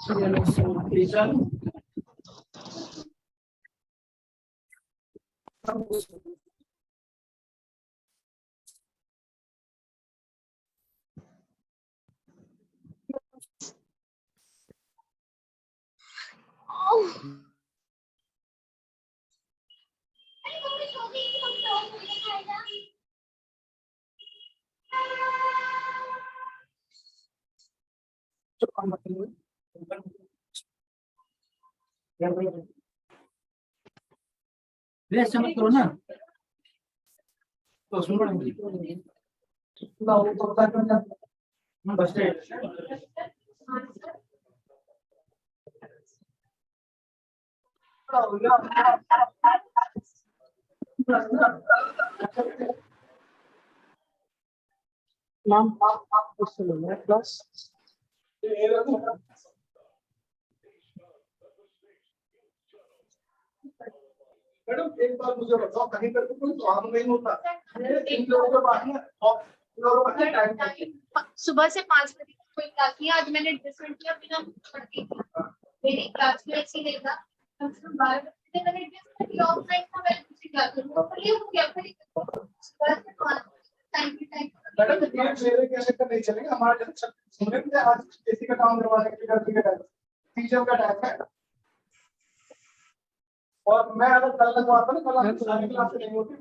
Madam एक बार मुझे बताओ, कहीं पर कोई काम नहीं होता, इन लोगों के पास में सुबह से 5 बजे तक कोई क्लास नहीं, आज मैंने एडजस्टमेंट किया बिना पढ़ती थी। मेरी क्लास में ऐसी नहीं था, 12 बजे मैंने एडजस्टमेंट किया, ऑफलाइन था, मैं दूसरी क्लास में ये हो गया। फिर सुबह से 5 टाइम मैडम ये मेरे कैसे का नहीं चलेगा, हमारे सुनने में आज किसी का काम करवाने के लिए टीचर का टाइम है, और मैं अगर कल लगवाता ना, कल आपकी सारी क्लास नहीं होती,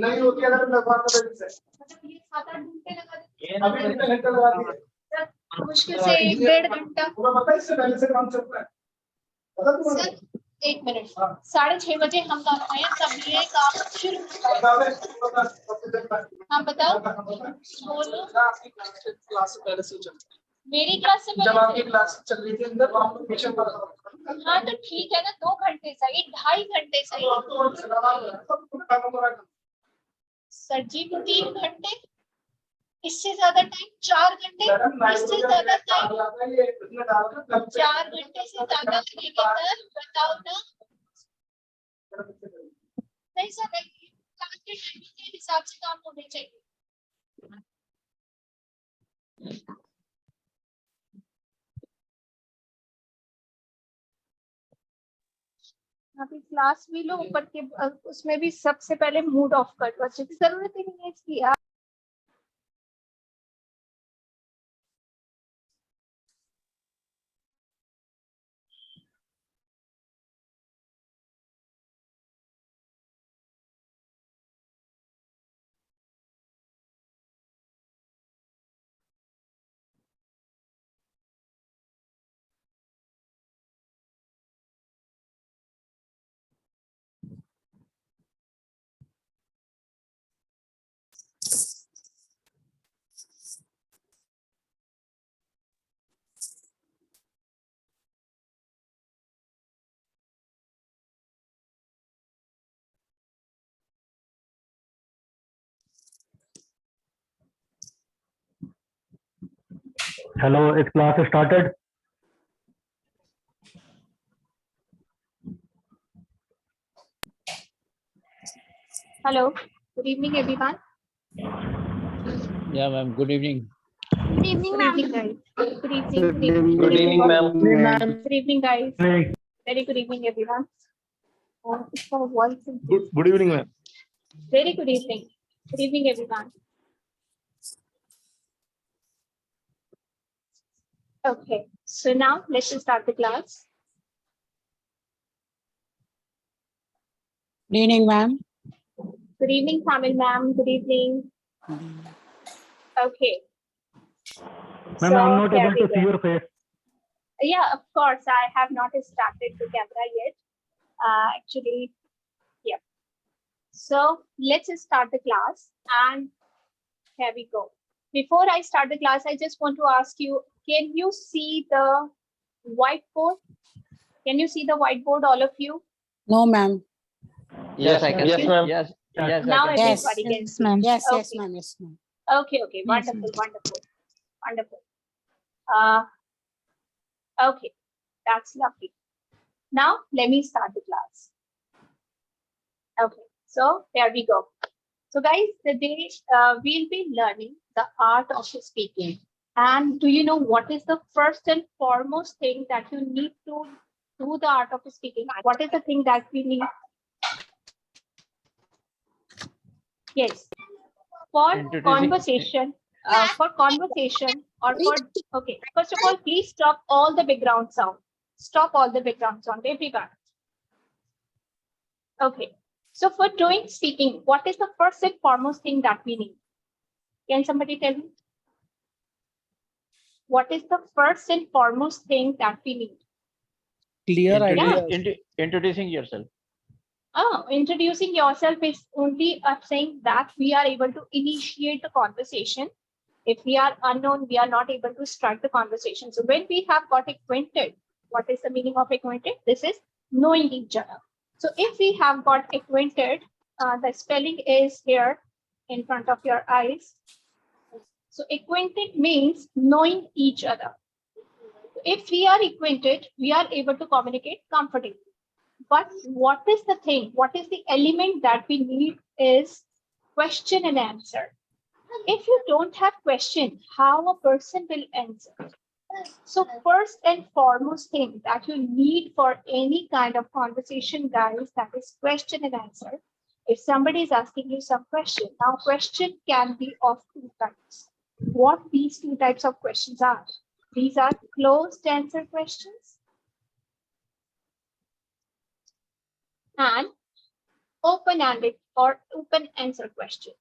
नहीं होती अगर लगवाता से मतलब ये 7-8 घंटे लगा देते हैं, अभी कितने घंटे लगा दिए, मुश्किल से 1-1.5 घंटा। पूरा पता है इससे पहले से काम चलता है, पता तुम्हें? सर 1 मिनट, 6:30 बजे हम काम आए, तब ये काम शुरू होता है। हाँ बताओ, बोलो। क्लास से पहले से चलता है, मेरी क्लास से जब आपकी क्लास चल रही थी अंदर, आप लोग पीछे पड़ रहे। हाँ तो ठीक है ना, 2 घंटे सही, 2.5 घंटे सही। सर जी 3 घंटे, इससे ज्यादा टाइम, 4 घंटे, इससे ज्यादा टाइम, 4 घंटे से ज्यादा लगेगा सर, बताओ ना। नहीं सर, क्लास के टाइमिंग के हिसाब से काम होने चाहिए। अभी क्लास भी लो, ऊपर के उसमें भी सबसे पहले मूड ऑफ कर दो, जरूरत ही नहीं है इसकी यार। Hello, is class started? Hello, good evening everyone. Yeah, ma'am. Good evening. Good evening, ma'am. Good evening. Good evening, ma'am. Good evening, guys. Very good evening, everyone. Good evening, ma'am. Very good evening. Good evening, everyone. Okay, so now let's start the class. Good evening, ma'am. Good evening, Tamil ma'am. Good evening. Okay. Ma'am, I'm not able to see your face. Yeah, of course. I have not started the camera yet. Actually, yeah. So let's start the class, and here we go. Before I start the class, I just want to ask you, can you see the whiteboard? Can you see the whiteboard, all of you? No, ma'am. Yes, I can. Yes, ma'am. Yes. Yes. Now I can. everybody can see. Ma'am. Yes, Okay. yes, ma'am. Yes, ma'am. Okay, okay. Wonderful, wonderful, wonderful. Okay, that's lovely. Now let me start the class. Okay, so there we go. So guys, today we'll be learning the art of speaking. And do you know what is the first and foremost thing that you need to do the art of speaking? What is the thing that we need? Yes, for Introducing- conversation, or for, okay, first of all, please stop all the background sound. Stop all the background sound, everyone. Okay, so for doing speaking, what is the first and foremost thing that we need? Can somebody tell me? What is the first and foremost thing that we need? Clear Introduce- ideas. Introducing yourself. Oh, introducing yourself is only saying that we are able to initiate the conversation. If we are unknown, we are not able to start the conversation. So when we have got acquainted, what is the meaning of acquainted? This is knowing each other. So if we have got acquainted, the spelling is here in front of your eyes. So acquainted means knowing each other. If we are acquainted, we are able to communicate comfortably. But what is the thing? What is the element that we need is question and answer. If you don't have question, how a person will answer? So first and foremost thing that you need for any kind of conversation, guys, that is question and answer. If somebody is asking you some question, now question can be of two types. What these two types of questions are? These are closed answer questions and open-ended or open answer question.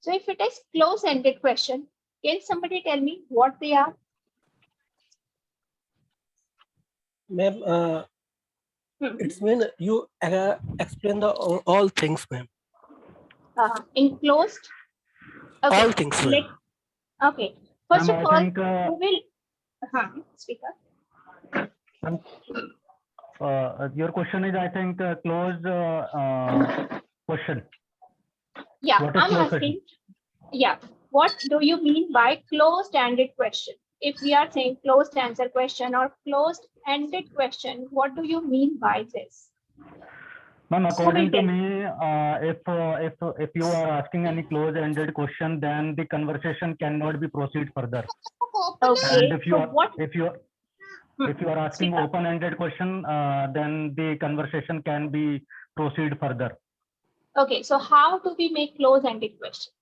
So if it is close-ended question, can somebody tell me what they are? Ma'am, Hmm. it's when you explain the all things, ma'am. Enclosed. Okay. All things, ma'am. Okay. First Ma'am, of I all, think, who will speak up? your question is, I think, closed question. Yeah, What is I'm closed asking. Yeah, what do you mean by closed-ended question? If we are saying closed answer question or closed-ended question, what do you mean by this? Ma'am, according to tell me, if you are asking any closed-ended question, then the conversation cannot be proceed further. Okay. And if you So are what? if you are asking Speak up. open-ended question, then the conversation can be proceed further. Okay, so how do we make closed-ended questions?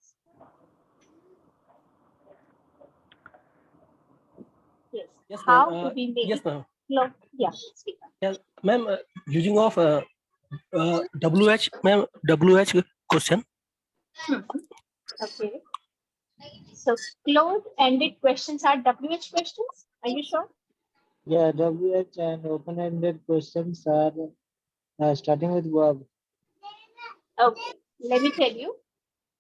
Yes. Yes, How ma'am. do we make? Yes, ma'am. Yeah, speak up. Yes, ma'am. Using of WH, ma'am. WH question. Okay. So closed-ended questions are WH questions. Are you sure? Yeah, WH and open-ended questions are starting with verb. Okay, let me tell you.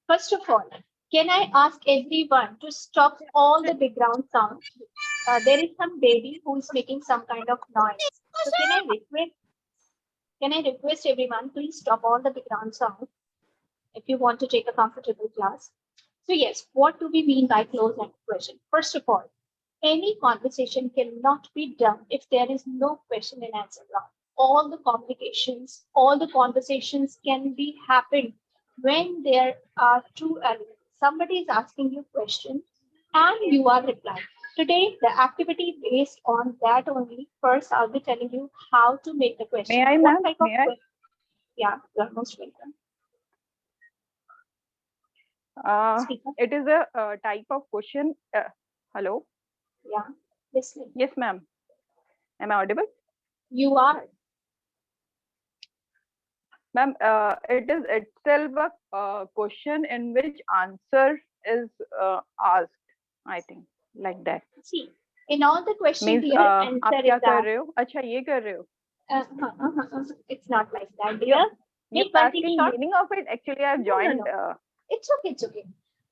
First of all, can I ask everyone to stop all the background sound? There is some baby who is making some kind of noise. So can I request everyone, please stop all the background sound if you want to take a comfortable class. So yes, what do we mean by closed-ended question? First of all, any conversation cannot be done if there is no question and answer round. All the communications, all the conversations can be happened when there are two elements. Somebody is asking you a question and you are replying. Today, the activity based on that only. First, I'll be telling you how to make the question. May I, What ma'am? type of May I? question? Yeah, you're most welcome. Speaker. It is a type of question. Hello? Yeah, listening. Yes, ma'am. Am I audible? You are. Ma'am, it is itself a question in which answer is asked, I think, like that. See, in all the questions Means here, आप answer क्या is कर asked. रहे हो? अच्छा ये कर रहे हो? It's not like that, dear. ये Make one thing passive short. meaning of it. Actually, I have joined. It's okay, it's okay.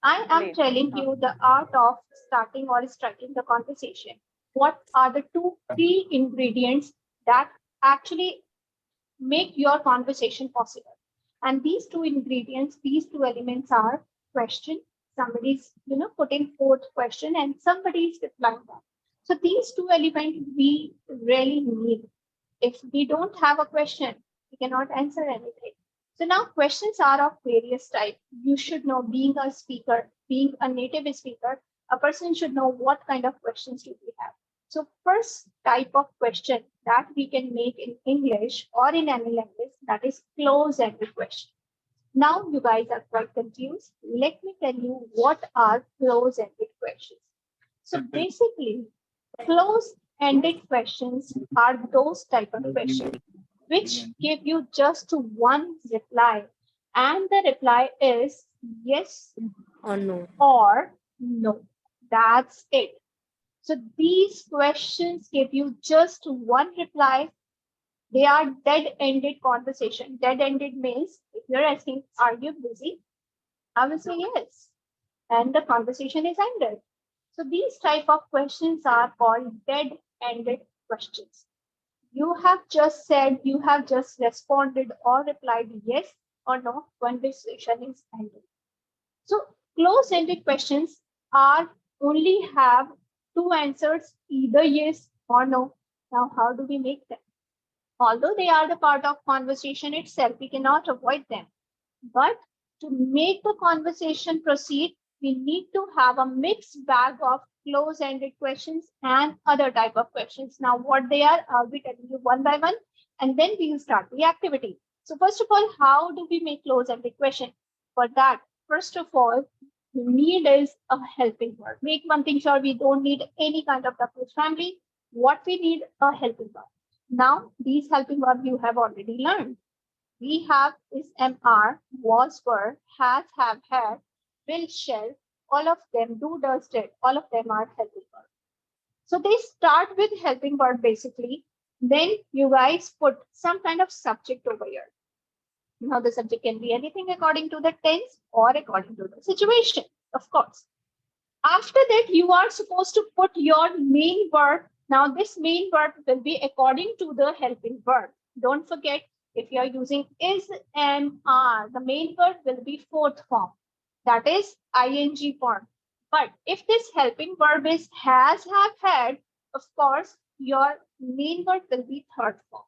I am Late. telling you the art of starting or striking the conversation. What are the two key ingredients that actually make your conversation possible? And these two ingredients, these two elements are question. Somebody's, putting forth question and somebody's replying back. So these two elements we really need. If we don't have a question, we cannot answer anything. So now questions are of various types. You should know, being a speaker, being a native speaker, a person should know what kind of questions do we have. So first type of question that we can make in English or in any language, that is close-ended question. Now you guys are quite confused. Let me tell you what are close-ended questions. So basically, close-ended questions are those type of questions which give you just one reply, and the reply is yes Or no. or no. That's it. So these questions give you just one reply. They are dead-ended conversation. Dead-ended means if you're asking, are you busy? I will say yes. And the conversation is ended. So these type of questions are called dead-ended questions. You have just said, you have just responded or replied yes or no, conversation is ended. So close-ended questions are only have two answers, either yes or no. Now, how do we make them? Although they are the part of conversation itself, we cannot avoid them. But to make the conversation proceed, we need to have a mixed bag of close-ended questions and other type of questions. Now, what they are, I'll be telling you one by one, and then we will start the activity. So first of all, how do we make close-ended question? For that, first of all, we need is a helping verb. Make one thing sure, we don't need any kind of double family. What we need, a helping verb. Now, these helping verb you have already learned. We have is MR, was, were, has, have, had, will, shall, all of them, do, does, did, all of them are helping verb. So they start with helping verb basically. Then you guys put some kind of subject over here. Now the subject can be anything according to the tense or according to the situation, of course. After that, you are supposed to put your main verb. Now this main verb will be according to the helping verb. Don't forget, if you are using is, am, are, the main verb will be fourth form. That is ing form. But if this helping verb is has, have, had, of course, your main verb will be third form.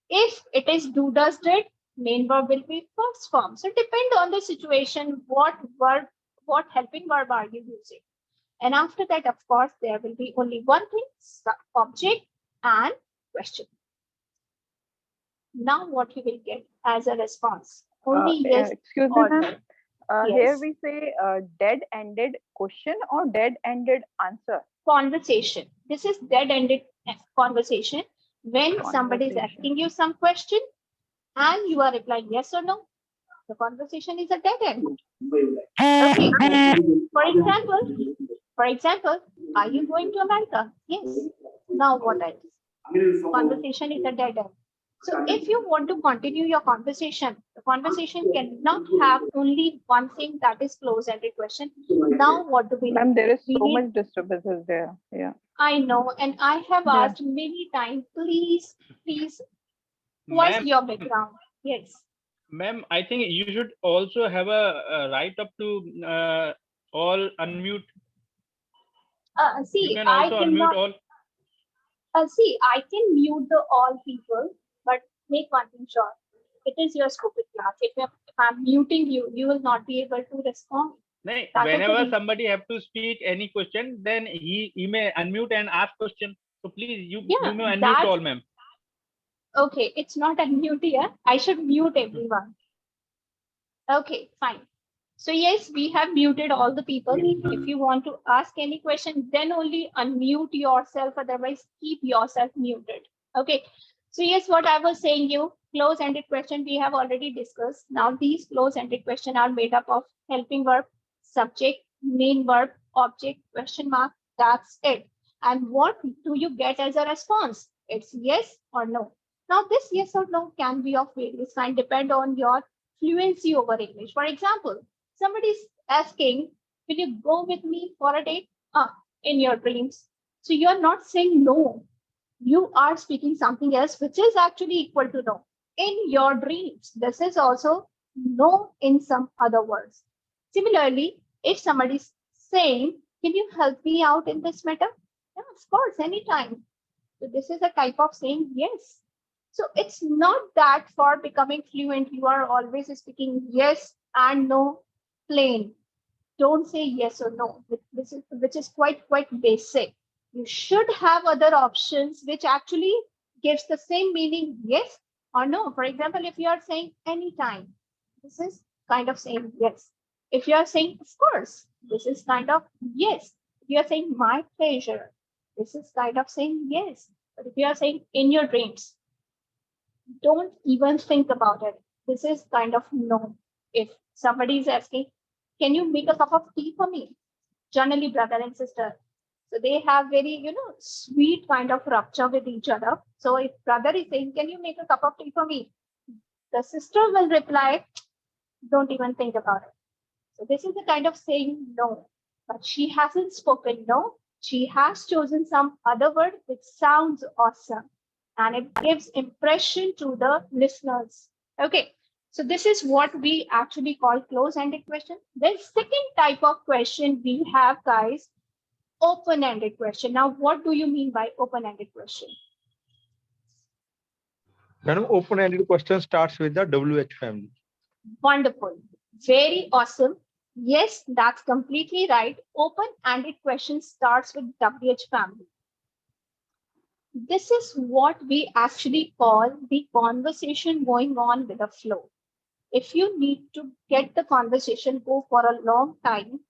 If it is do, does, did, main verb will be first form. So depend on the situation, what verb, what helping verb are you using? And after that, of course, there will be only one thing, object and question. Now what you will get as a response? Only yes Excuse me, or ma'am. no. Here Yes. we say dead-ended question or dead-ended answer. Conversation. This is dead-ended conversation. When somebody is Conversation. asking you some question and you are replying yes or no, the conversation is a dead end. Okay. For example, are you going to America? Yes. Now what else? Conversation is a dead end. So if you want to continue your conversation, the conversation cannot have only one thing, that is close-ended question. Now what do we Ma'am, need? there is We so need- much disturbances there. Yeah. I know, and I have Yeah. asked many times, please, what's Ma'am, your background? Yes. ma'am, I think you should also have a right up to all unmute. You See, can I also unmute cannot. all. See, I can mute the all people, but make one thing sure. It is your stupid class. If I'm muting you, you will not be able to respond. Nahin, That is the whenever reason. somebody have to speak any question, then he may unmute and ask question. So please, you Yeah, may unmute that- all, ma'am. Okay, it's not a mute here. I should mute everyone. Okay, fine. So yes, we have muted all the people. If you want to ask any question, then only unmute yourself. Otherwise, keep yourself muted. Okay. So yes, what I was saying, you close-ended question we have already discussed. Now these close-ended question are made up of helping verb, subject, main verb, object, question mark. That's it. And what do you get as a response? It's yes or no. Now this yes or no can be of various kind, depend on your fluency over English. For example, somebody is asking, will you go with me for a date? In your dreams. So you're not saying no. You are speaking something else, which is actually equal to no. In your dreams. This is also no in some other words. Similarly, if somebody is saying, can you help me out in this matter? Yeah, of course, anytime. So this is a type of saying yes. So it's not that for becoming fluent, you are always speaking yes and no plain. Don't say yes or no, which is quite basic. You should have other options which actually gives the same meaning yes or no. For example, if you are saying anytime, this is kind of saying yes. If you are saying of course, this is kind of yes. If you are saying my pleasure, this is kind of saying yes. But if you are saying in your dreams, don't even think about it. This is kind of no. If somebody is asking, can you make a cup of tea for me? Generally, brother and sister. So they have very, sweet kind of rupture with each other. So if brother is saying, can you make a cup of tea for me? The sister will reply, don't even think about it. So this is the kind of saying no. But she hasn't spoken no. She has chosen some other word which sounds awesome. And it gives impression to the listeners. Okay. So this is what we actually call close-ended question. The second type of question we have, guys, open-ended question. Now, what do you mean by open-ended question? Madam, open-ended question starts with the WH family. Wonderful. Very awesome. Yes, that's completely right. Open-ended question starts with WH family. This is what we actually call the conversation going on with a flow. If you need to get the conversation go for a long time,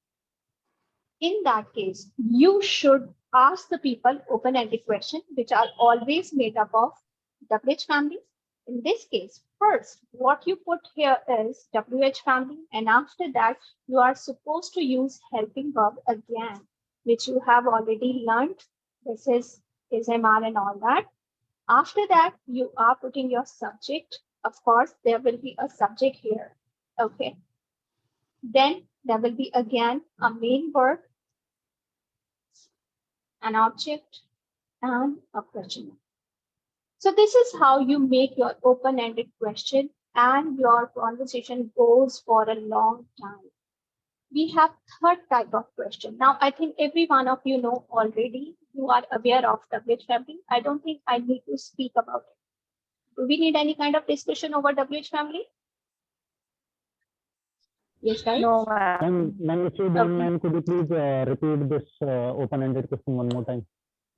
in that case, you should ask the people open-ended questions, which are always made up of WH family. In this case, first, what you put here is WH family, and after that, you are supposed to use helping verb again, which you have already learned. This is MR and all that. After that, you are putting your subject. Of course, there will be a subject here. Okay. Then there will be again a main verb, an object, and a question. So this is how you make your open-ended question and your conversation goes for a long time. We have third type of question. Now, I think every one of you know already, you are aware of WH family. I don't think I need to speak about it. Do we need any kind of discussion over WH family? Yes, guys? No, ma'am. Ma'am, if you don't mind, could you please repeat this open-ended question one more time?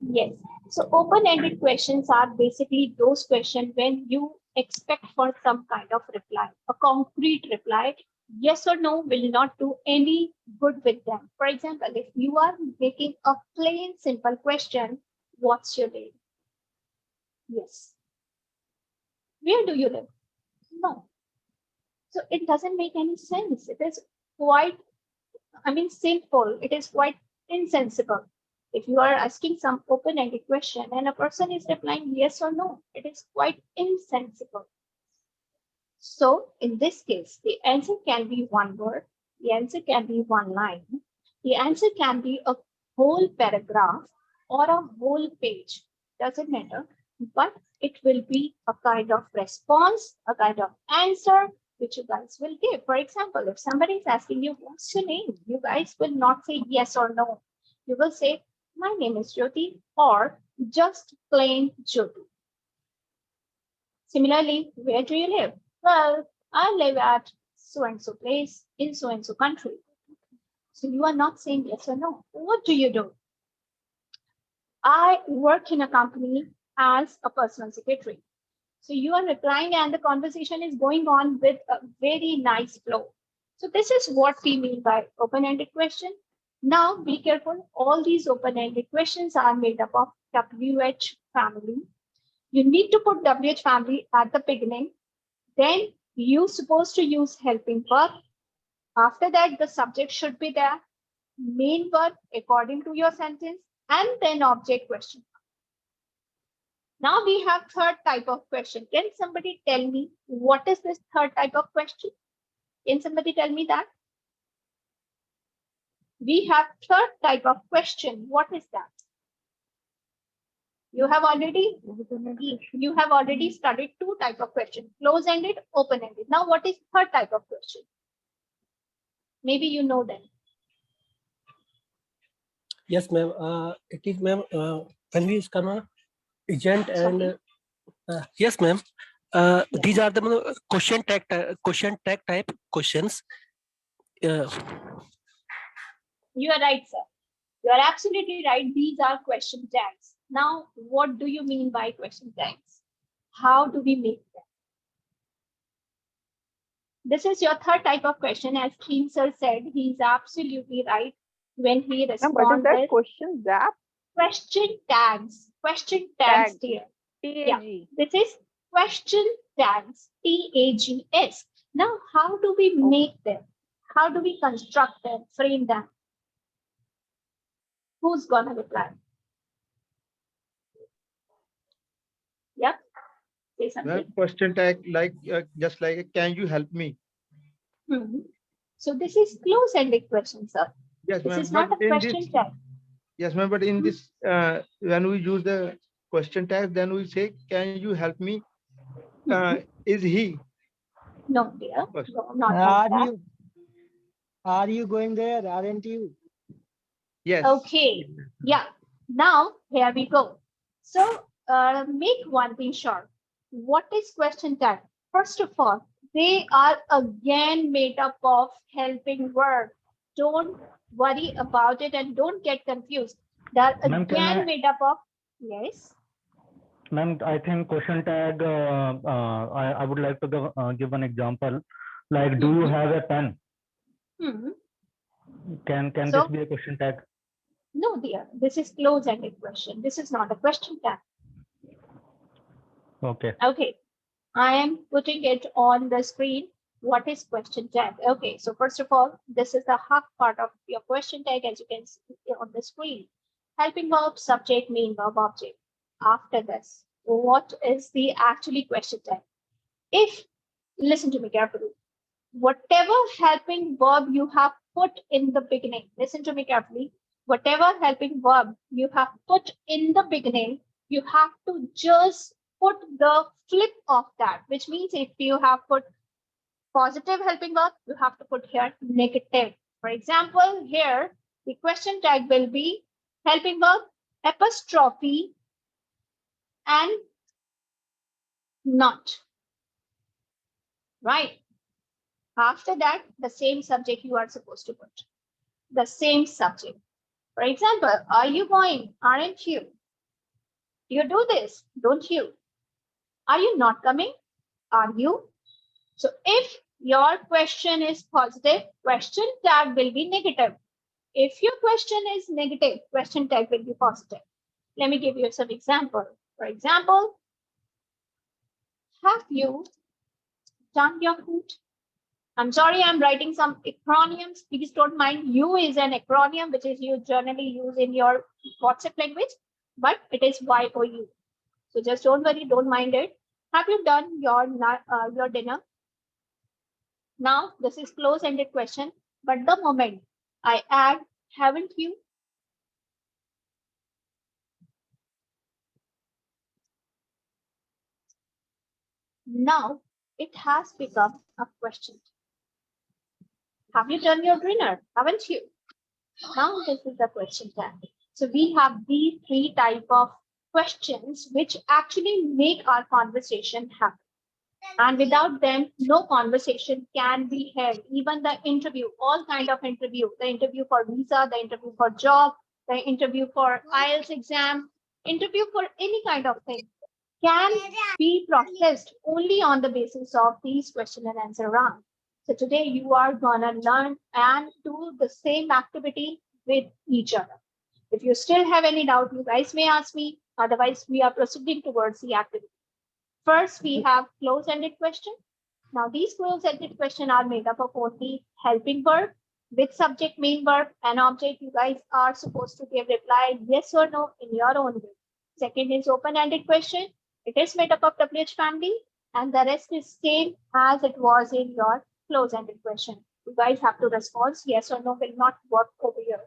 Yes. So open-ended questions are basically those questions when you expect for some kind of reply, a concrete reply. Yes or no will not do any good with them. For example, if you are making a plain, simple question, what's your name? Yes. Where do you live? No. So it doesn't make any sense. It is quite, simple. It is quite insensible. If you are asking some open-ended question and a person is replying yes or no, it is quite insensible. So in this case, the answer can be one word, the answer can be one line, the answer can be a whole paragraph or a whole page, doesn't matter, but it will be a kind of response, a kind of answer, which you guys will give. For example, if somebody is asking you, what's your name? You guys will not say yes or no. You will say, my name is Jyoti, or just plain Jyoti. Similarly, where do you live? Well, I live at so-and-so place in so-and-so country. So you are not saying yes or no. What do you do? I work in a company as a personal secretary. So you are replying and the conversation is going on with a very nice flow. So this is what we mean by open-ended question. Now be careful, all these open-ended questions are made up of WH family. You need to put WH family at the beginning. Then you're supposed to use helping verb. After that, the subject should be there, main verb according to your sentence, and then object question. Now we have third type of question. Can somebody tell me what is this third type of question? Can somebody tell me that? We have third type of question. What is that? You have already studied two type of question, close-ended, open-ended. Now what is third type of question? Maybe you know them. Yes, ma'am. It is, ma'am, when we come agent and Yes, ma'am. These are the question tag type questions. You are right, sir. You are absolutely right. These are question tags. Now, what do you mean by question tags? How do we make them? This is your third type of question. As Kim sir said, he is absolutely right when he Ma'am, what is responds that with question? Zap? question tags. Question tags, Tag. dear. TAG. This is question tags, TAGS. Now, how do we make them? How do we construct them, frame them? Who's gonna reply? Yep. Say something. Well, question tag like just like can you help me? Mhm. So this is close-ended question, sir. Yes, This ma'am. is not a But in question this, tag. yes, ma'am. But in this, when we use the question tag, then we say, "Can you help me?" Is he? No, dear. First. No, not like that. Are you going there? Aren't you? Yes. Okay. Yeah. Now, here we go. So, make one thing sure. What is question tag? First of all, they are again made up of helping verb. Don't worry about it and don't get confused. They're Ma'am, can again I- made up of, yes. Ma'am, I think question tag, I would like to give an example. Like, do you have a pen? Hmm. Can So- this be a question tag? No, dear. This is close-ended question. This is not a question tag. Okay. Okay. I am putting it on the screen. What is question tag? Okay, so first of all, this is the half part of your question tag, as you can see on the screen. Helping verb, subject, main verb, object. After this, what is the actually question tag? If, listen to me carefully, whatever helping verb you have put in the beginning, listen to me carefully, whatever helping verb you have put in the beginning, you have to just put the flip of that, which means if you have put positive helping verb, you have to put here negative. For example, here the question tag will be helping verb apostrophe and not. Right? After that, the same subject you are supposed to put. The same subject. For example, are you going? Aren't you? You do this, don't you? Are you not coming? Are you? So if your question is positive, question tag will be negative. If your question is negative, question tag will be positive. Let me give you some example. For example, have you done your food? I'm sorry, I'm writing some acronyms. Please don't mind. U is an acronym which is you generally use in your WhatsApp language, but it is YOU. So just don't worry, don't mind it. Have you done your dinner? Now this is close-ended question, but the moment I add, haven't you? Now it has become a question. Have you done your dinner? Haven't you? Now this is the question tag. So we have these three type of questions which actually make our conversation happen. And without them, no conversation can be held. Even the interview, all kind of interview, the interview for visa, the interview for job, the interview for IELTS exam, interview for any kind of thing can be processed only on the basis of these question and answer rounds. So today you are gonna learn and do the same activity with each other. If you still have any doubt, you guys may ask me. Otherwise, we are proceeding towards the activity. First, we have close-ended question. Now, these close-ended questions are made up of only helping verb with subject, main verb, and object. You guys are supposed to give reply yes or no in your own way. Second is open-ended question. It is made up of WH family, and the rest is same as it was in your close-ended question. You guys have to respond yes or no will not work over here.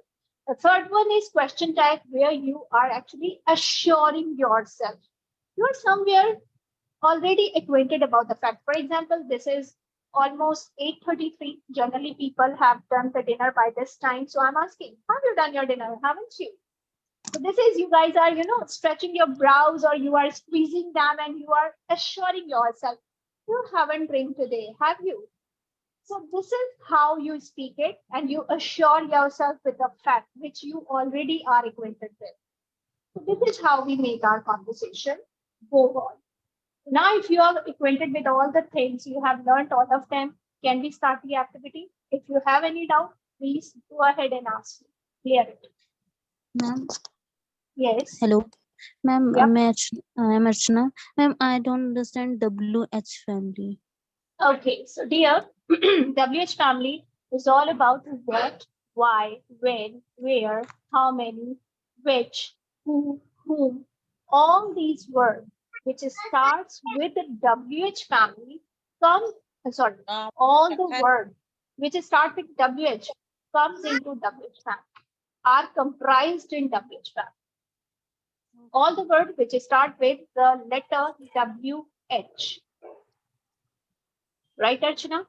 The third one is question tag, where you are actually assuring yourself. You are somewhere already acquainted about the fact. For example, this is almost 8:33. Generally, people have done the dinner by this time. So I'm asking, have you done your dinner? Haven't you? So this is, you guys are, stretching your brows or you are squeezing them and you are assuring yourself, you haven't drank today, have you? So this is how you speak it and you assure yourself with the fact which you already are acquainted with. So this is how we make our conversation go on. Now, if you are acquainted with all the things, you have learned all of them, can we start the activity? If you have any doubt, please go ahead and ask me. Clear it. Ma'am, Yes. hello. Ma'am, Yeah. I'm Archana. Ma'am, I don't understand WH family. Okay, so dear, WH family is all about what, why, when, where, how many, which, who, whom. All these words which starts with the WH family come, all the words which start with WH comes into WH family, are comprised in WH family. All the words which start with the letter WH. Right, Archana?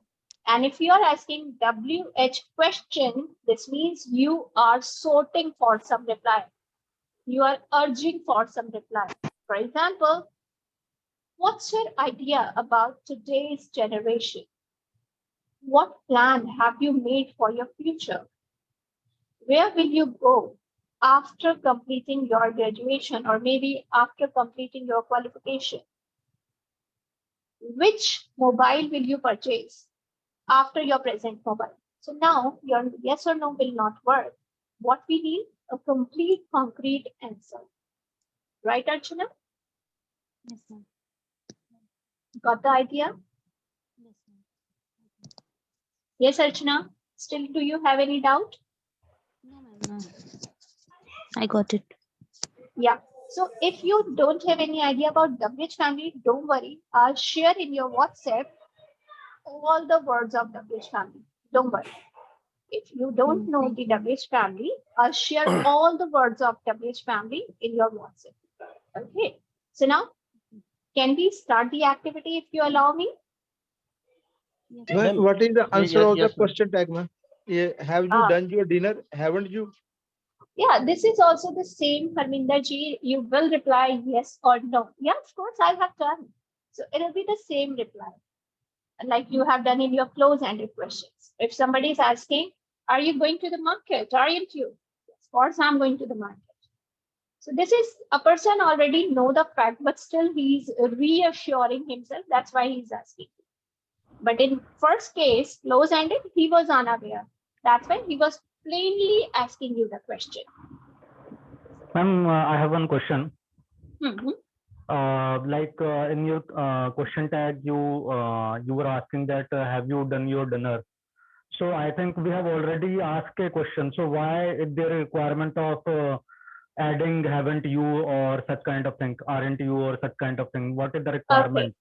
And if you are asking WH question, this means you are sorting for some reply. You are urging for some reply. For example, what's your idea about today's generation? What plan have you made for your future? Where will you go after completing your graduation or maybe after completing your qualification? Which mobile will you purchase after your present mobile? So now your yes or no will not work. What we need? A complete, concrete answer. Right, Archana? Yes, ma'am. Got the idea? Yes, ma'am. Yes, Archana. Still, do you have any doubt? No, ma'am. No. I got it. Yeah. So if you don't have any idea about WH family, don't worry. I'll share in your WhatsApp all the words of WH family. Don't worry. If you don't know the WH family, I'll share all the words of WH family in your WhatsApp. Okay. So now, can we start the activity if you allow me? Yes, Ma'am, Ma'am, what is the answer yes, of the yes, ma'am. question tag, ma'am? Have you Ah. done your dinner? Haven't you? Yeah, this is also the same, Harminder ji. You will reply yes or no. Yeah, of course, I have done. So it'll be the same reply, like you have done in your close-ended questions. If somebody is asking, are you going to the market? Aren't you? Of course, I'm going to the market. So this is a person already know the fact, but still he's reassuring himself. That's why he's asking. But in first case, close-ended, he was unaware. That's why he was plainly asking you the question. Ma'am, I have one question. Mm-hmm. In your question tag, you were asking that have you done your dinner? So I think we have already asked a question. So why is there a requirement of adding haven't you or such kind of thing, aren't you or such kind of thing? What is the requirement? Okay.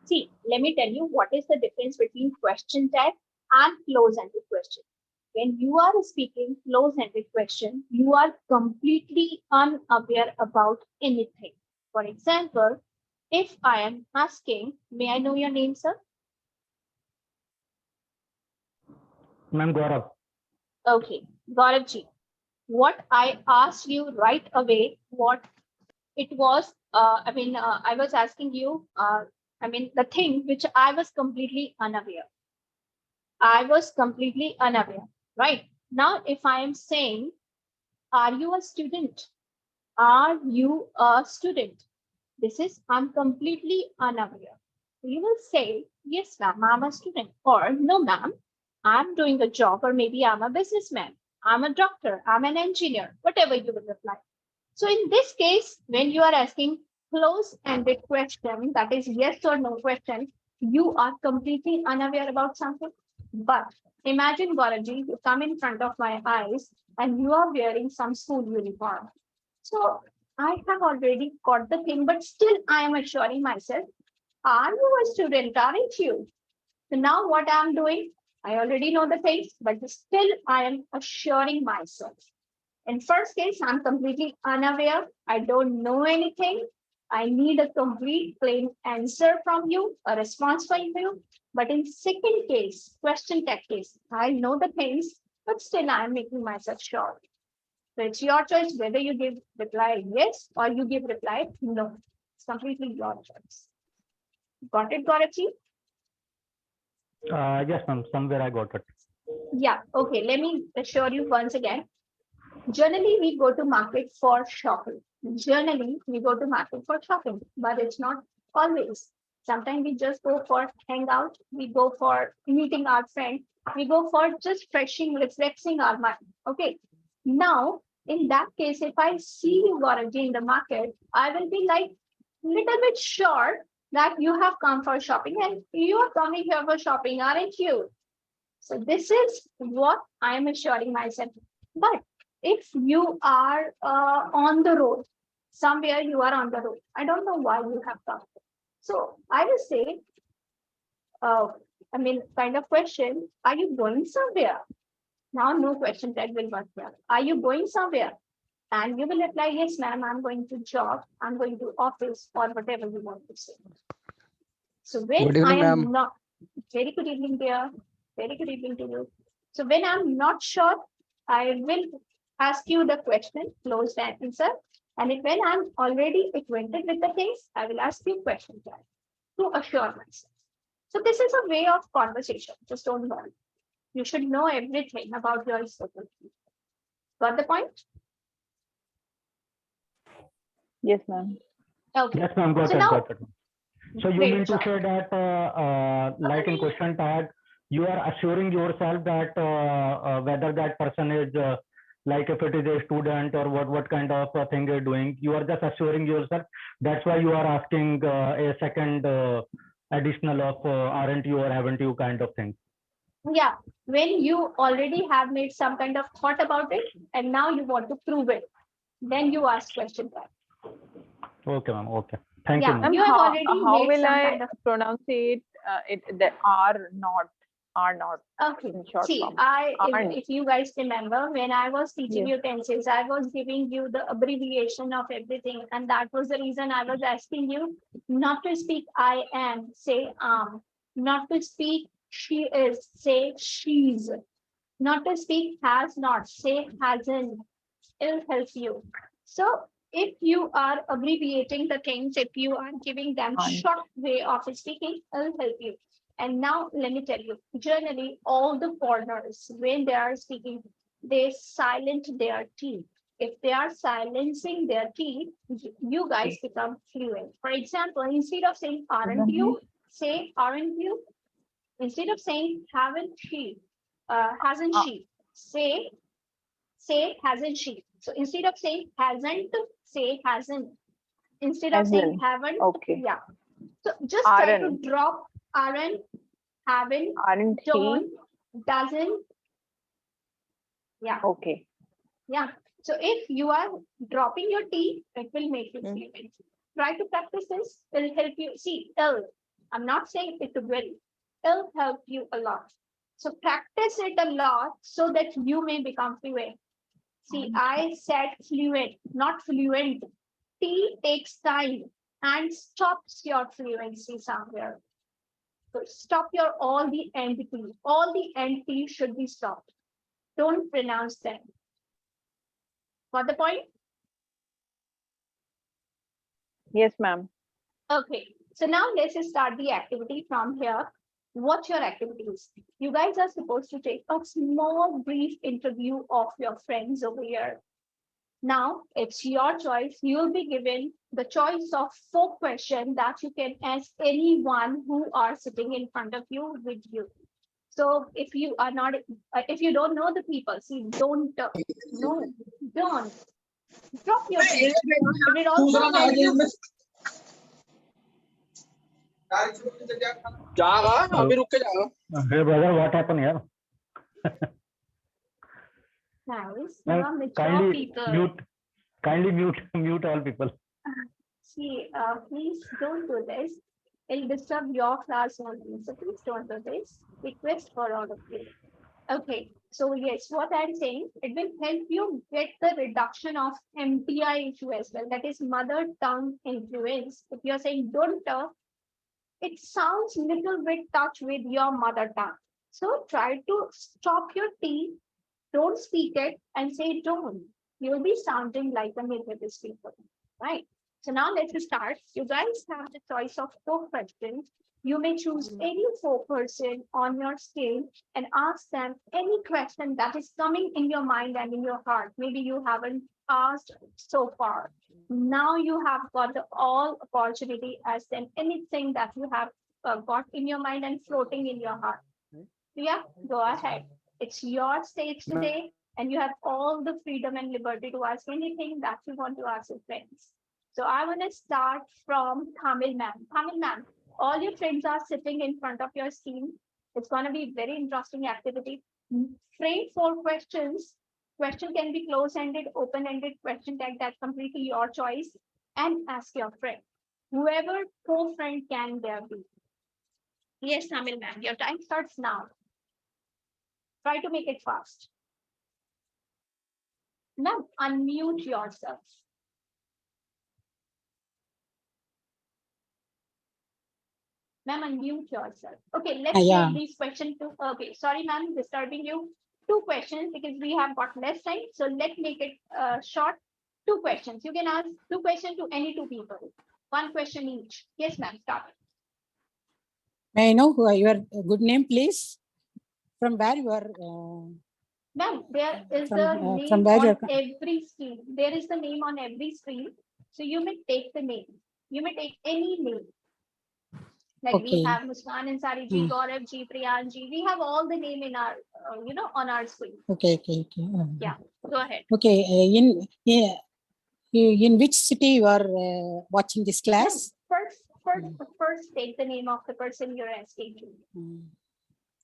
See, let me tell you what is the difference between question tag and close-ended question. When you are speaking close-ended question, you are completely unaware about anything. For example, if I am asking, may I know your name, sir? Ma'am, Gaurav. Okay, Gaurav ji. What I asked you right away, what it was, I was asking you, the thing which I was completely unaware. I was completely unaware, right? Now, if I am saying, are you a student? Are you a student? This is, I'm completely unaware. You will say, yes, ma'am, I'm a student. Or, no, ma'am, I'm doing a job, or maybe I'm a businessman. I'm a doctor. I'm an engineer, whatever you will reply. So in this case, when you are asking close-ended question, that is yes or no question, you are completely unaware about something. But imagine, Gauraji, you come in front of my eyes and you are wearing some school uniform. So I have already got the thing, but still I am assuring myself, are you a student, aren't you? So now what I'm doing, I already know the things, but still I am assuring myself. In first case, I'm completely unaware. I don't know anything. I need a complete plain answer from you, a response from you. But in second case, question tag case, I know the things, but still I'm making myself sure. So it's your choice whether you give reply yes or you give reply no. It's completely your choice. Got it, Gaurav? Yes, ma'am. Somewhere I got it. Yeah. Okay. Let me assure you once again. Generally, we go to market for shopping. Generally, we go to market for shopping, but it's not always. Sometimes we just go for hangout. We go for meeting our friend. We go for just refreshing our mind. Okay. Now, in that case, if I see you, Gaurav, in the market, I will be like little bit sure that you have come for shopping and you are coming here for shopping, aren't you? So this is what I am assuring myself. But if you are on the road, somewhere you are on the road, I don't know why you have come. So I will say, kind of question, are you going somewhere? Now, no question tag will work here. Are you going somewhere? And you will reply, yes, ma'am, I'm going to job, I'm going to office, or whatever you want to say. So when Good evening, I am ma'am. not, very good evening, dear. Very good evening to you. So when I'm not sure, I will ask you the question, close the answer. And if when I'm already acquainted with the things, I will ask you questions to assure myself. So this is a way of conversation. Just don't worry. You should know everything about your circle. Got the point? Yes, ma'am. Okay. Yes, ma'am. Got So it. now, Got it. So you great mean to job. say that, like in question tag, you are assuring yourself that whether that person is like if it is a student or what kind of thing you're doing, you are just assuring yourself. That's why you are asking a second additional of aren't you or haven't you kind of thing. Yeah, when you already have made some kind of thought about it and now you want to prove it, then you ask question back. Okay, ma'am. Okay. Thank you, Yeah, ma'am. you have already How made will some I kind of. pronounce it? The are not. Okay. In short See, form. if you guys remember, when I was teaching Yes. you tenses, I was giving you the abbreviation of everything, and that was the reason I was asking you not to speak I am, say not to speak she is, say she's, not to speak has not, say hasn't. It'll help you. So if you are abbreviating the things, if you are giving them short way of speaking, it'll help you. And now let me tell you, generally all the foreigners, when they are speaking, they silent their teeth. If they are silencing their teeth, you guys become fluent. For example, instead of saying aren't you, say aren't you. Instead of saying haven't she, hasn't she, say hasn't she. So instead of saying hasn't, say hasn't. Instead of saying Hasn't. haven't, Okay. yeah. So just try to Aren't. drop aren't, haven't, Aren't he? don't, doesn't. Yeah. Okay. Yeah. So if you are dropping your T, it will make you fluent. Try to practice this. It'll help you. See, I'm not saying it will. It'll help you a lot. So practice it a lot so that you may become fluent. See, I said fluent, not fluent. T takes time and stops your fluency somewhere. So stop your all the end T. All the end T should be stopped. Don't pronounce them. Got the point? Yes, ma'am. Okay. So now let's start the activity from here. What's your activities? You guys are supposed to take a small brief interview of your friends over here. Now it's your choice. You'll be given the choice of 4 questions that you can ask anyone who are sitting in front of you with you. So if you are not, if you don't know the people, see, don't drop your teeth. It will also help you. Hey brother, what happened here? Nice. Ma'am, Mature people. Kindly mute all people. See, please don't do this. It'll disturb your class only. So please don't do this. Request for all of you. Okay. So yes, what I'm saying, it will help you get the reduction of MTI issue as well. That is mother tongue influence. If you're saying don't, it sounds little bit touch with your mother tongue. So try to stop your T, don't speak it and say don't. You'll be sounding like a native speaker, right? So now let's start. You guys have the choice of 4 questions. You may choose any 4 person on your scale and ask them any question that is coming in your mind and in your heart. Maybe you haven't asked so far. Now you have got the all opportunity as then anything that you have got in your mind and floating in your heart. Yeah, go ahead. It's your stage today, and you have all the freedom and liberty to ask anything that you want to ask your friends. So I want to start from Kamil ma'am. Kamil ma'am, all your friends are sitting in front of your screen. It's going to be a very interesting activity. Frame 4 questions. Question can be close-ended, open-ended question tag, that's completely your choice, and ask your friend. Whoever co-friend can there be. Yes, Kamil ma'am, your time starts now. Try to make it fast. Now, unmute yourself. Ma'am, unmute yourself. Okay, let's Yeah. take these questions to, okay, sorry ma'am, disturbing you. 2 questions because we have got less time. So let's make it short. 2 questions. You can ask 2 questions to any 2 people. 1 question each. Yes, ma'am, start. May I know your good name, please? From where you are? Ma'am, there is From, a from name where on you're- every screen. There is the name on every screen. So you may take the name. You may take any name. Like we Okay. have Muskan Ansari ji, Gaurav ji, Priyan ji. We have all the name in our, on our screen. Okay. Yeah, go ahead. Okay. In which city you are watching this class? First, take the name of the person you're asking to.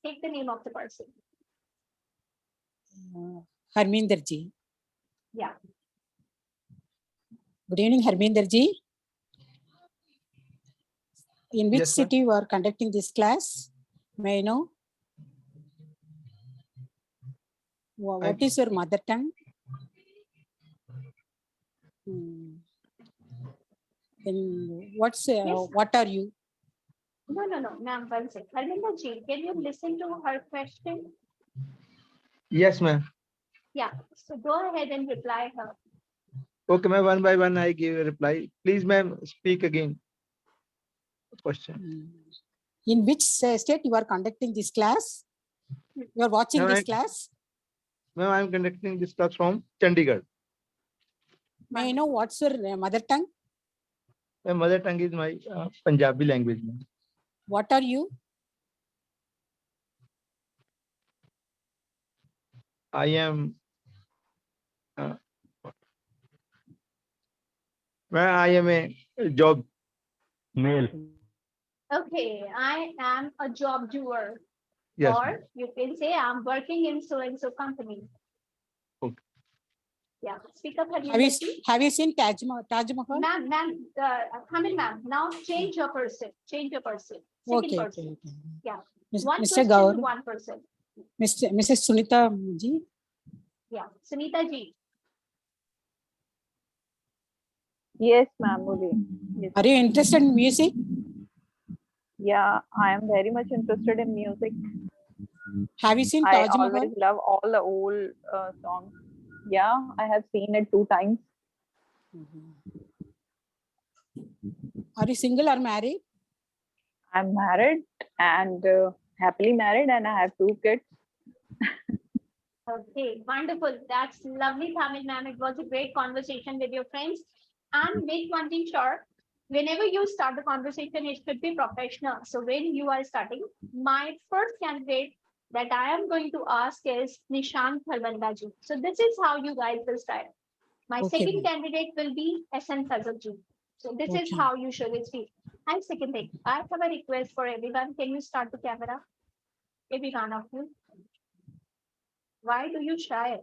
Take the name of the person. Harminder ji. Yeah. Good evening, Harminder ji. In which Yes, ma'am. city you are conducting this class? May I know? What is your mother tongue? Then what are you? No, ma'am, one second. Harminder ji, can you listen to her question? Yes, ma'am. Yeah, so go ahead and reply her. Okay, ma'am. One by one, I give a reply. Please, ma'am, speak again. Question. In which state you are conducting this class? You are watching Ma'am, this class? Ma'am, I am conducting this class from Chandigarh. May I know what's your mother tongue? My mother tongue is my Punjabi language. Ma'am. What are you? I am. I am a job. Male. Okay, I am a job doer. Yes. Or you can say I'm working in so and so company. Okay. Yeah, speak up. Have you seen Taj Mahal? Ma'am, Kamil ma'am, now change your person. Change your person. Second Okay. person. Yeah. Mr. One Mr. question Gaur. to one person. Mrs. Sunita ji. Yeah, Sunita ji. Yes, ma'am. Muli. Yes. Are you interested in music? Yeah, I am very much interested in music. Have you seen I Taj Mahal? always love all the old songs. Yeah, I have seen it 2 times. Are you single or married? I'm married and happily married, and I have 2 kids. Okay, wonderful. That's lovely, Kamil ma'am. It was a great conversation with your friends. And make one thing sure, whenever you start the conversation, it should be professional. So when you are starting, my first candidate that I am going to ask is Nishant Thalwanda ji. So this is how you guys will start. My second candidate will be SN Fazal ji. So this is how you should speak. And second thing, I have a request for everyone. Can you start the camera? Every one of you. Why do you shy?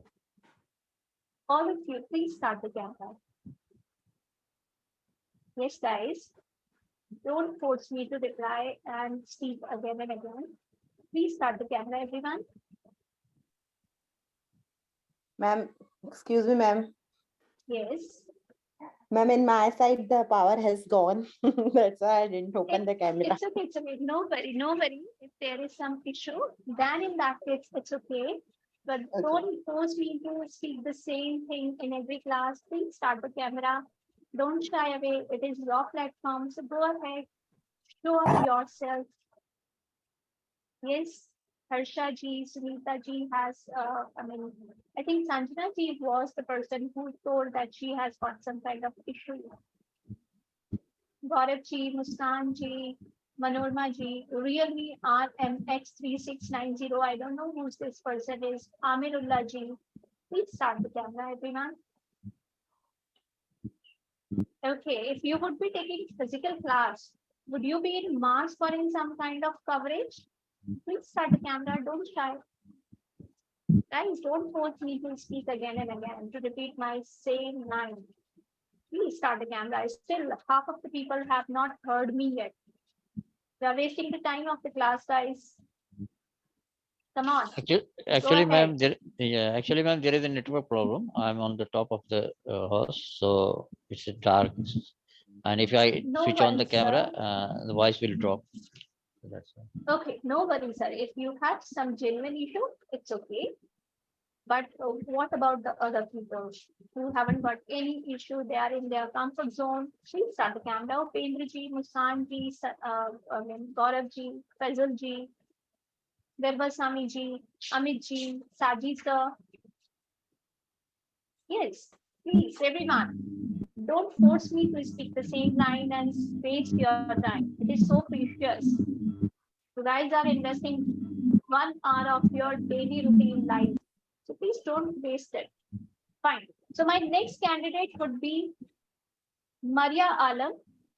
All of you, please start the camera. Yes, guys. Don't force me to reply and speak again and again. Please start the camera, everyone. Ma'am, excuse me, ma'am. Yes. Ma'am, in my side, the power has gone. That's why I didn't open the camera. It's okay. No worry. If there is some issue, then in that case, it's okay. But don't force me to speak the same thing in every class. Please start the camera. Don't shy away. It is your platform. So go ahead. Show up yourself. Yes, Harsha ji, Sunita ji has, I think Sanjana ji was the person who told that she has got some kind of issue. Gaurav ji, Muskan ji, Manorma ji, Realme RMX3690. I don't know who this person is. Amirullah ji. Please start the camera, everyone. Okay, if you would be taking physical class, would you be in mask or in some kind of coverage? Please start the camera, don't shy. Guys, don't force me to speak again and again, to repeat my same line. Please start the camera. Still, half of the people have not heard me yet. They are wasting the time of the class, guys. Come on. Actually, ma'am, ahead. actually, ma'am, there is a network problem. I'm on the top of the house, so it's dark. And if I No switch on the worries, camera, sir. the voice will drop. So that's why. Okay, no worries, sir. If you have some genuine issue, it's okay. But what about the other people who haven't got any issue? They are in their comfort zone. Please start the camera. Upendra ji, Muskan ji, Gaurav ji, Faisal ji, Sami ji, Amit ji, Sajid sir. Yes, please, everyone. Don't force me to speak the same line and waste your time. It is so precious. You guys are investing 1 hour of your daily routine life. So please don't waste it. Fine. So my next candidate would be Maria Alam.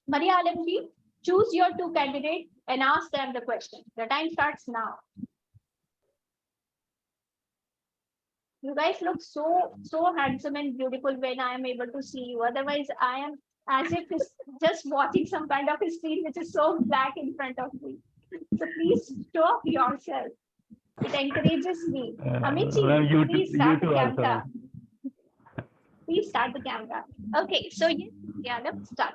Maria Alam ji, choose your 2 candidates and ask them the question. The time starts now. You guys look so handsome and beautiful when I am able to see you. Otherwise, I am as if it's just watching some kind of a screen which is so black in front of me. So please show up yourself. It encourages me. Amit ji, please start the camera. Please start the camera. Okay, so yes, yeah, let's start.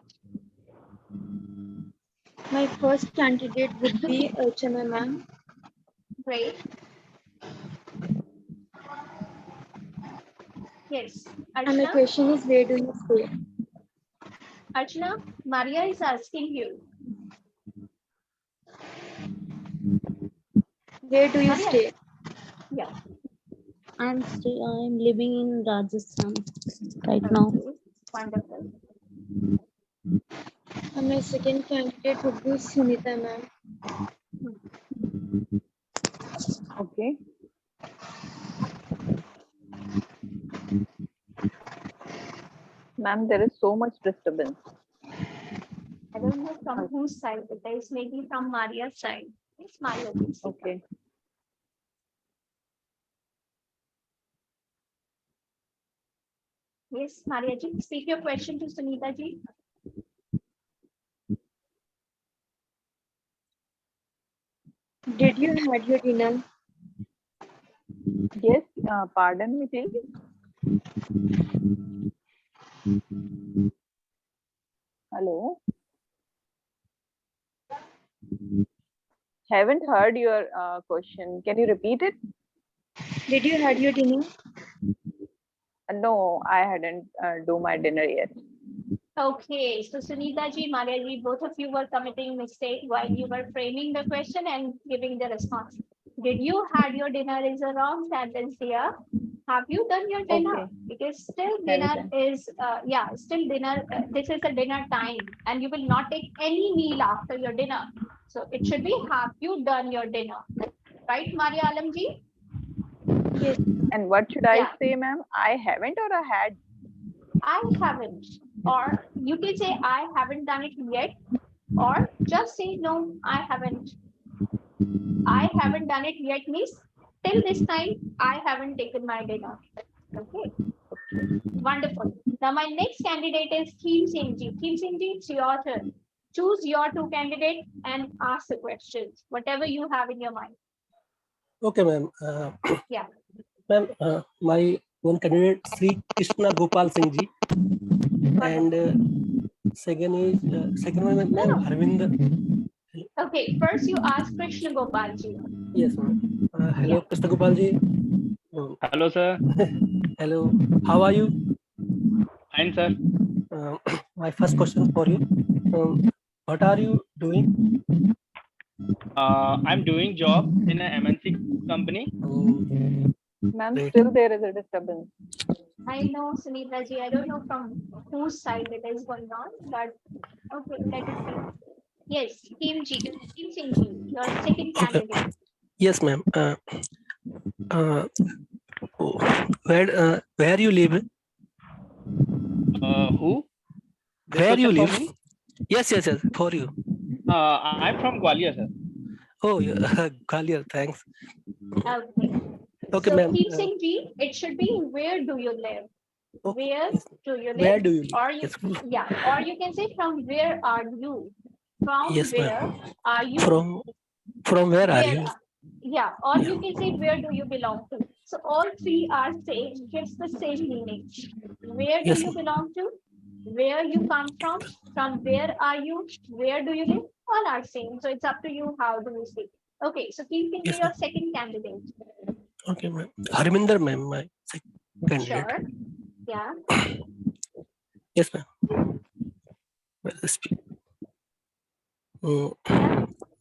My first candidate would be Archana ma'am. Great. Yes, And my Archana. question is, where do you stay? Archana, Maria is asking you. Where do you Maria. stay? Yeah. I'm living in Rajasthan right now. Wonderful. And my second candidate would be Sunita ma'am. Okay. Ma'am, there is so much disturbance. I don't know from whose side it is. Maybe from Maria's side. It's Maria. Please. Okay. Yes, Maria ji, speak your question to Sunita ji. Did you had your dinner? Yes, pardon me, please. Hello. Haven't heard your question. Can you repeat it? Did you had your dinner? No, I hadn't do my dinner yet. Okay, so Sunita ji, Maria ji, both of you were committing mistake while you were framing the question and giving the response. Did you had your dinner is a wrong sentence here. Have you done your dinner? Okay. Because still dinner is, still dinner, this is a dinner time and you will not take any meal after your dinner. So it should be, have you done your dinner? Right, Maria Alam ji? Yes. And what should I say, ma'am? I haven't or I had? I haven't. Or you can say, I haven't done it yet. Or just say, no, I haven't. I haven't done it yet means till this time, I haven't taken my dinner. Okay. Wonderful. Now my next candidate is Theem Singh ji. Theem Singh ji, it's your turn. Choose your 2 candidates and ask the questions, whatever you have in your mind. Okay, ma'am. Yeah. Ma'am, my one candidate Sri Krishna Gopal Singh ji, and second one, ma'am, Arvind. Okay, first you ask Krishna Gopal ji. Yes, ma'am. Hello, Yeah. Krishna Gopal ji. Hello, sir. Hello. How are you? Fine, sir. My first question for you. What are you doing? I'm doing job in a MNC company. Ma'am, Great. still there is a disturbance. I know, Sunita ji. I don't know from whose side it is going on, but okay, let it be. Yes, Kim Singh ji, your second candidate. Yes, ma'am. Where you live? Who? This Where you question for live? me? Yes. For you. I'm from Gwalior, sir. Oh, yeah. Gwalior. Thanks. Okay. Okay, So ma'am. Kim Singh ji, it should be where do you live? Where do you live? Where do you live? Or you, Yes. yeah, or you can say from where are you? From Yes, where ma'am. are you? From where are Where you? yeah, or you can say where do you belong to? So all three are same, gives the same meaning. Where do Yes. you belong to? Where you come from where are you? Where do you live? All are same. So it's up to you how do you speak. Okay, so Kim can be Yes, your second candidate. Okay, ma'am. Harminder, ma'am, my second candidate. Sure. Yeah. Yes, ma'am. Well, speak.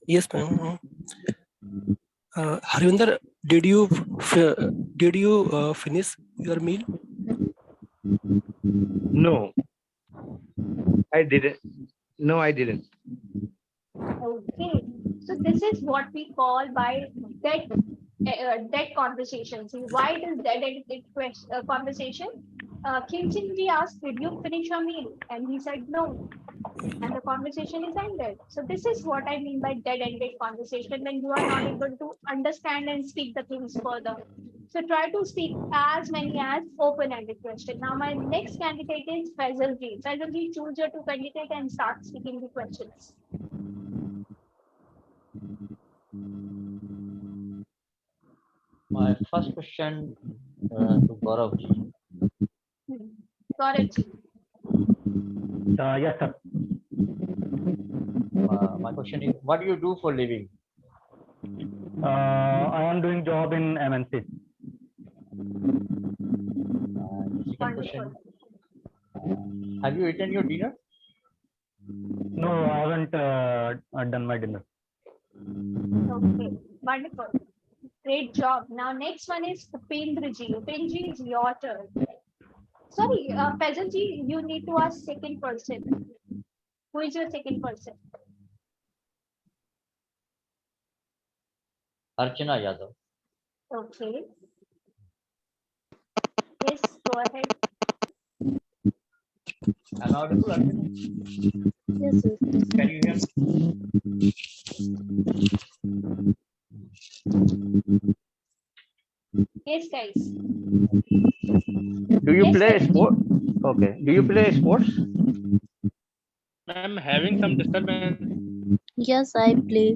Yes, ma'am. Harvinder, did you finish your meal? No, I didn't. No, I didn't. Okay. So this is what we call by dead conversation. See, why it is dead conversation? Kim Singh ji asked, "Did you finish your meal?" And he said no. And the conversation is ended. So this is what I mean by dead-ended conversation when you are not able to understand and speak the things further. So try to speak as many as open-ended question. Now my next candidate is Faisal ji. Faisal ji, choose your two candidate and start speaking the questions. My first question to Gaurav ji. Gaurav ji. Yes, sir. My question is, what do you do for living? I am doing job in MNC. The second question, have you eaten your dinner? No, I haven't done my dinner. Okay, wonderful. Great job. Now next one is Upendra ji. Upendra ji, is your turn. Sorry, Faisal ji, you need to ask second person. Who is your second person? Archana Yadav. Okay. Yes, go ahead. Am I audible, Archana? Yes, sir. Can you hear me? Yes, guys. Do you Yes, play Faisal ji. sport? Okay. Do you play sports? I'm having some disturbance. Yes, I play.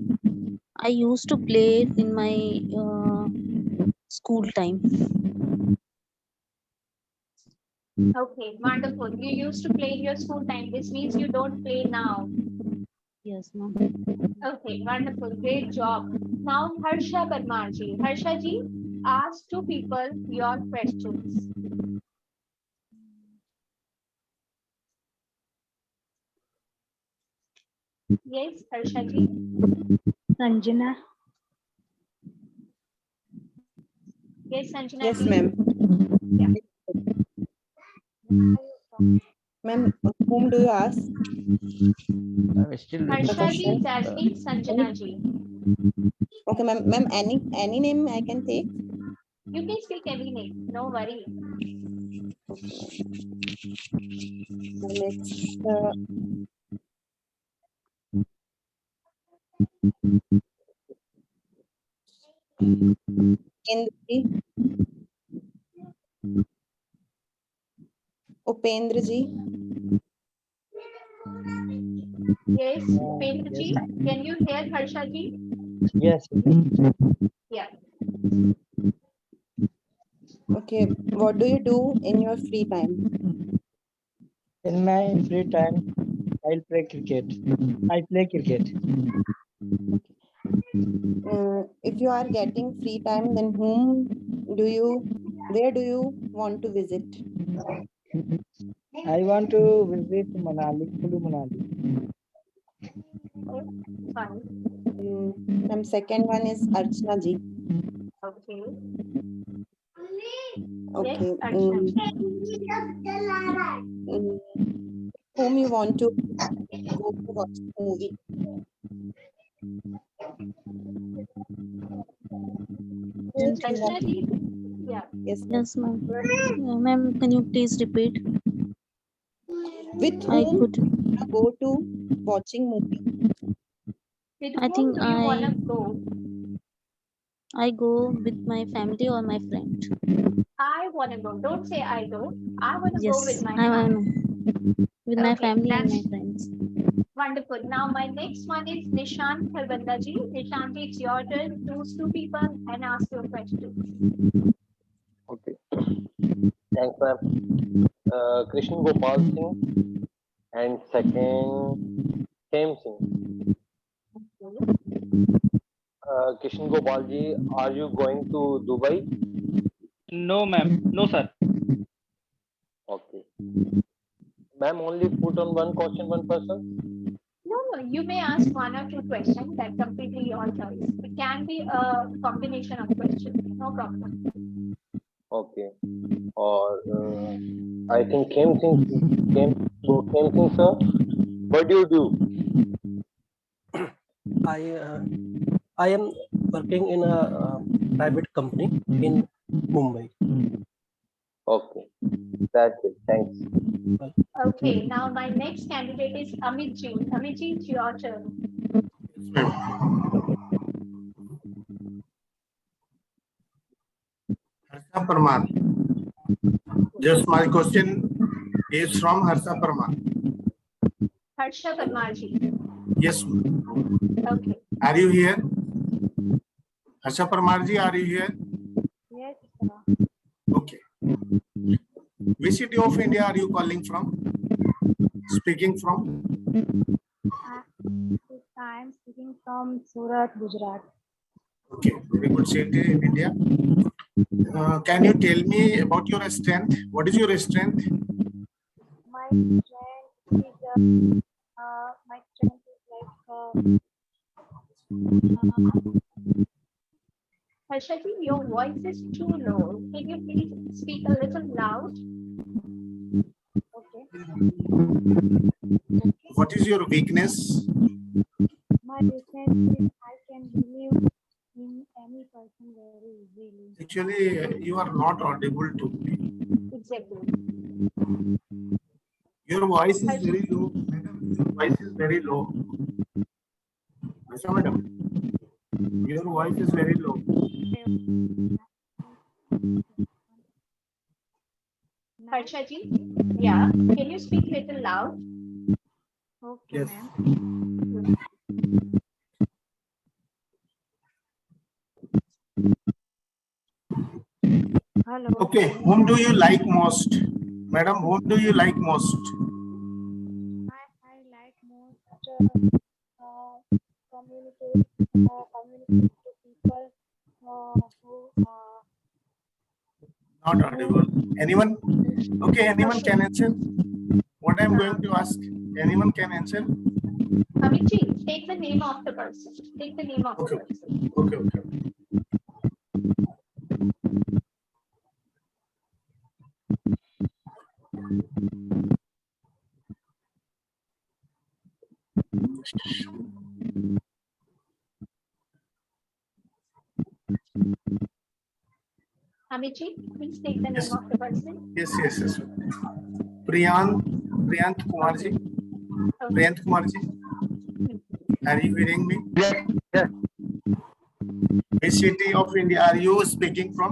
I used to play in my school time. Okay, wonderful. You used to play in your school time. This means you don't play now. Yes, ma'am. Okay, wonderful. Great job. Now, Harsha Parmar ji. Harsha ji, ask two people your questions. Yes, Harsha ji. Sanjana. Yes, Sanjana Yes, ji. ma'am. Yeah. Ma'am, whom do you ask? I'm still The Harsha ji question. is asking Sanjana ji. Okay, ma'am. Ma'am, any name I can take? You can speak any name. No worry. Upendra ji. Yes, Upendra ji. Can you hear Harsha ji? Yes. Yeah. Okay, what do you do in your free time? In my free time, I'll play cricket. I play cricket. If you are getting free time, then whom Where do you want to visit? I want to visit Manali, Kulu Manali. Fine. Second one is Archana ji. Okay. Okay. Yes, Archana. Whom you want to go to watch movie? Archana ji? Yeah. Yes. Yes, ma'am. Ma'am, can you please repeat? With I whom could. you go to watching movie? With I whom think do you wanna go? I go with my family or my friend. I wanna go. Don't say I don't. I wanna go with Yes, my I family. am with my Okay, family and my that's friends. wonderful. Now my next one is Nishant Kharbanda ji. Nishant, it's your turn. Choose two people and ask your question. Okay. Thanks, ma'am. Krishan Gopal Singh and second Same Singh. Krishan Gopal ji, are you going to Dubai? No, ma'am. No, sir. Okay. Ma'am, only put on one question, one person. No, you may ask one or two questions. That's completely your choice. It can be a combination of questions. No problem. Okay. Or I think Same Singh, sir. What do you do? I am working in a private company in Mumbai. Okay. That's it. Thanks. Okay, now my next candidate is Amit ji. Amit ji, it's your turn. Harsha Parmar. Just my question is from Harsha Parmar. Harsha Parmar ji. Yes. Okay. Are you here? Harsha Parmar ji, are you here? Yes, sir. Okay. Which city of India are you calling from? Speaking from? I'm speaking from Surat, Gujarat. Okay, very good city in India. Can you tell me about your strength? What is your strength? My strength is Harsha ji, your voice is too low. Can you please speak a little loud? okay. What is your weakness? My weakness is I can believe in any person very easily. Actually, you are not audible to me. Exactly. Your voice is very low. Madam, your voice is very low. Acha, madam. Your voice is very low. Harsha ji, yeah. Can you speak a little loud? Okay, yes. ma'am. Hello. Okay, whom do you like most? Madam, whom do you like most? I like most communicate to people who Not audible. Anyone? Okay, anyone can answer? What I'm going to ask? Anyone can answer? Amit ji, take the name of the person. Take the name of the person. Okay, okay. Amit ji, please take the name of the person. Yes, yes, yes. Priyant Kumar ji. Priyant Kumar ji. Are you hearing me? Yes, yes. Which city of India are you speaking from?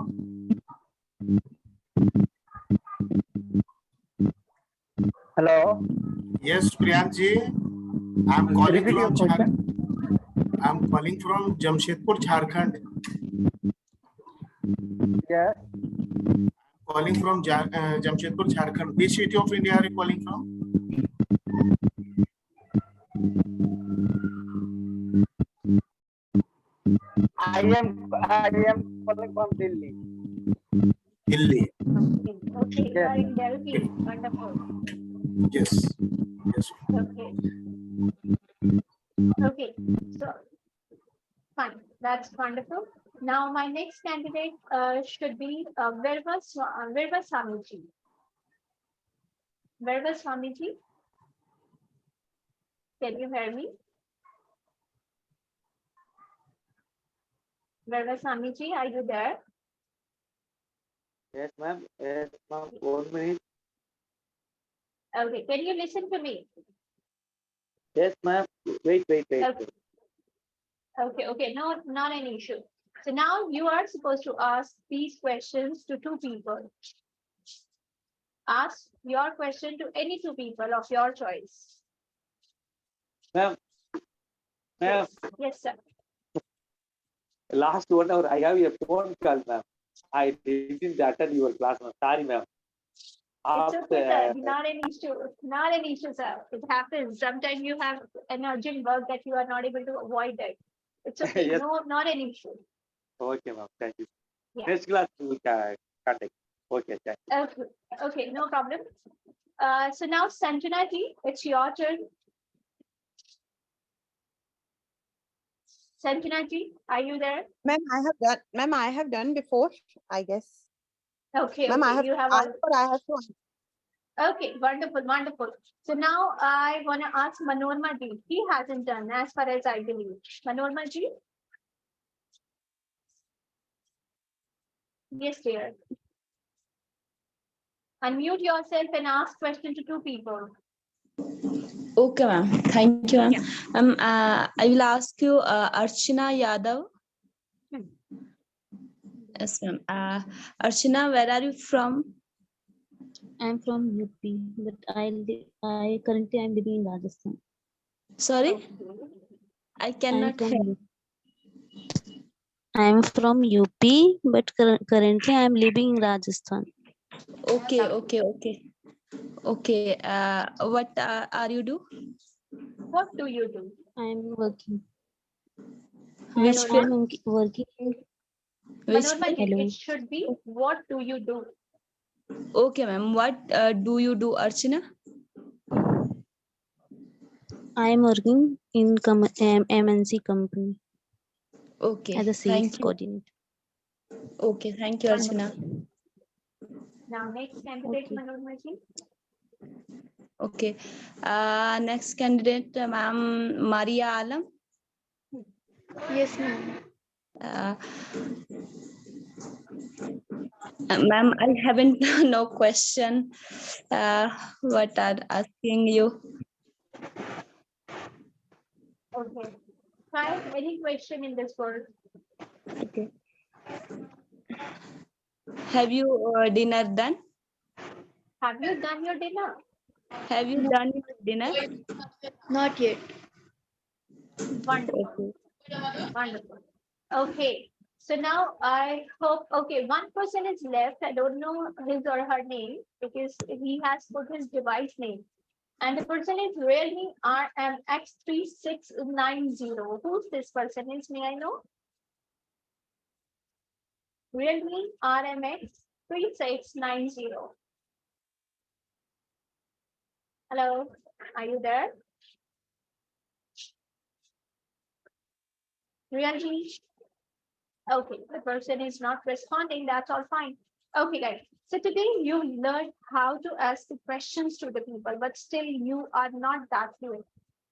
Hello. Yes, Priyant ji. I'm calling Repeat your from question. I'm calling from Jamshedpur, Jharkhand. Yes. Calling from Jamshedpur, Jharkhand. Which city of India are you calling from? I am calling from Delhi. Hilly. Okay, you are in Delhi. Wonderful. Yes. Yes. Okay. Okay. So fine. That's wonderful. Now my next candidate should be where was Swamiji? Where was Swamiji? Can you hear me? Where was Swamiji? Are you there? Yes, ma'am. Yes, ma'am. 1 minute. Okay. Can you listen to me? Yes, ma'am. Wait. Okay. Okay. No, not an issue. So now you are supposed to ask these questions to two people. Ask your question to any two people of your choice. Ma'am. Ma'am. Yes, sir. Last 1 hour, I have a phone call, ma'am. I didn't attend your class, ma'am. Sorry, ma'am. It's okay, sir. Not an issue. Not an issue, sir. It happens. Sometimes you have an urgent work that you are not able to avoid it. It's okay. Yes. No, not an issue. Okay, ma'am. Thank you. Yeah. Next class, we will contact. Okay, thank you. Okay. Okay, no problem. So now, Sanjana ji, it's your turn. Sanjana ji, are you there? Ma'am, I have done before, I guess. Okay, Ma'am, okay. You have all. I have to. Okay, wonderful, wonderful. So now I want to ask Manorma ji. He hasn't done, as far as I believe. Manorma ji? Yes, dear. Unmute yourself and ask question to two people. Okay, ma'am. Thank you, ma'am. I will ask you, Archana Yadav. Yes, ma'am. Archana, where are you from? I'm from UP, but I currently I'm living in Rajasthan. Sorry, I cannot hear. I'm from UP, but currently I'm living in Rajasthan. Okay. What are you do? What do you do? I'm working. Which I'm working in Manorma ji, Hello. it should be what do you do? Okay, ma'am. What do you do, Archana? I'm working in MNC company. Okay. As a sales coordinator. Okay, thank you, Archana. Now next candidate, Manorma ji. Okay. Next candidate, ma'am, Maria Alam. Yes, ma'am. Ma'am, I haven't no question. What are asking you? Okay. Try any question in this world. Okay. Have you dinner done? Have you done your dinner? Have you done your dinner? Not yet. Wonderful. Wonderful. Okay. So now I hope, okay, one person is left. I don't know his or her name because he has put his device name. And the person is Realme RMX3690. Who's this person is, may I know? Realme RMX3690. Hello, are you there? Realme? Okay, the person is not responding. That's all fine. Okay, guys. So today you learned how to ask the questions to the people, but still you are not that fluent.